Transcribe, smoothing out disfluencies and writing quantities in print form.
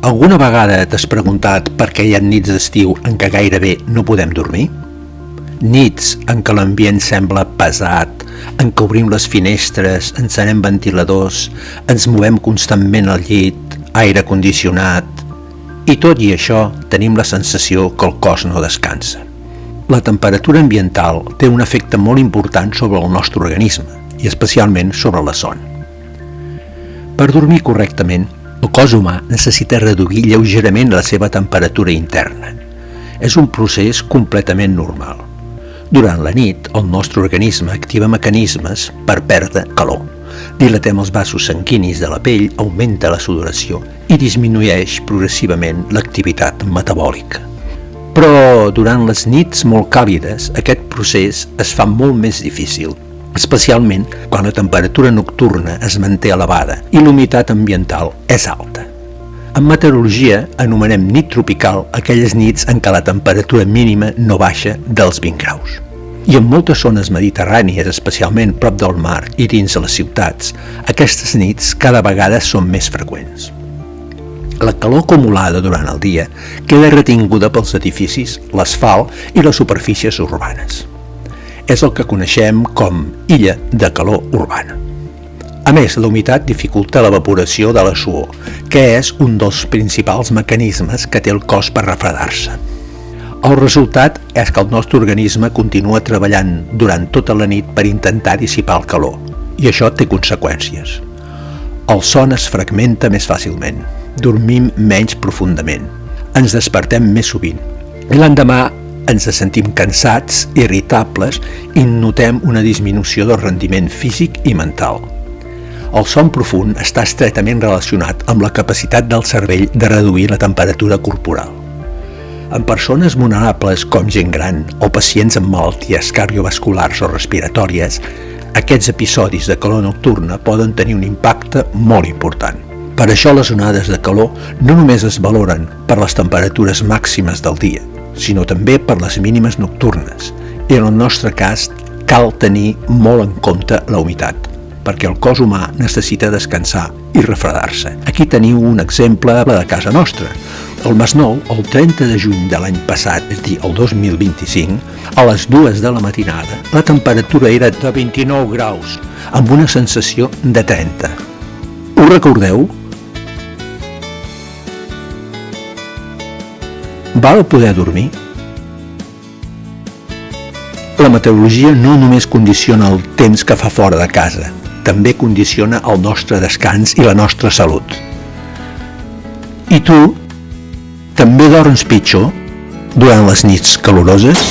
Alguna vegada t'has preguntat per què hi ha nits d'estiu en què gairebé no podem dormir? Nits en què l'ambient sembla pesat, en què obrim les finestres, encenem ventiladors, ens movem constantment al llit, aire condicionat, i tot i això tenim la sensació que el cos no descansa. La temperatura ambiental té un efecte molt important sobre el nostre organisme, i especialment sobre la son. Per dormir correctament, el cos humà necessita reduir lleugerament la seva temperatura interna. És un procés completament normal. Durant la nit, el nostre organisme activa mecanismes per perdre calor. Dilatem els vasos sanguinis de la pell, augmenta la sudoració i disminueix progressivament l'activitat metabòlica. Però durant les nits molt càlides, aquest procés es fa molt més difícil, especialment quan la temperatura nocturna es manté elevada i l'humitat ambiental és alta. En meteorologia anomenem nit tropical aquelles nits en què la temperatura mínima no baixa dels 20 graus. I en moltes zones mediterrànies, especialment prop del mar i dins de les ciutats, aquestes nits cada vegada són més freqüents. La calor acumulada durant el dia queda retinguda pels edificis, l'asfalt i les superfícies urbanes. És el que coneixem com illa de calor urbana. A més, la humitat dificulta l'evaporació de la suor, que és un dels principals mecanismes que té el cos per refredar-se. El resultat és que el nostre organisme continua treballant durant tota la nit per intentar dissipar el calor, i això té conseqüències. El son es fragmenta més fàcilment, dormim menys profundament, ens despertem més sovint, i l'endemà ens sentim cansats, irritables i notem una disminució del rendiment físic i mental. El son profund està estretament relacionat amb la capacitat del cervell de reduir la temperatura corporal. En persones vulnerables com gent gran o pacients amb malalties cardiovasculars o respiratòries, aquests episodis de calor nocturna poden tenir un impacte molt important. Per això les onades de calor no només es valoren per les temperatures màximes del dia, sinó també per les mínimes nocturnes, i en el nostre cas cal tenir molt en compte la humitat, perquè el cos humà necessita descansar i refredar-se. Aquí teniu un exemple de casa nostra. Al Masnou, el 30 de juny de l'any passat, és a dir, el 2025, a les 2 de la matinada, la temperatura era de 29 graus, amb una sensació de 30. Ho recordeu? Val poder dormir? La meteorologia no només condiciona el temps que fa fora de casa, també condiciona el nostre descans i la nostra salut. I tu, també dorms pitjor durant les nits caloroses?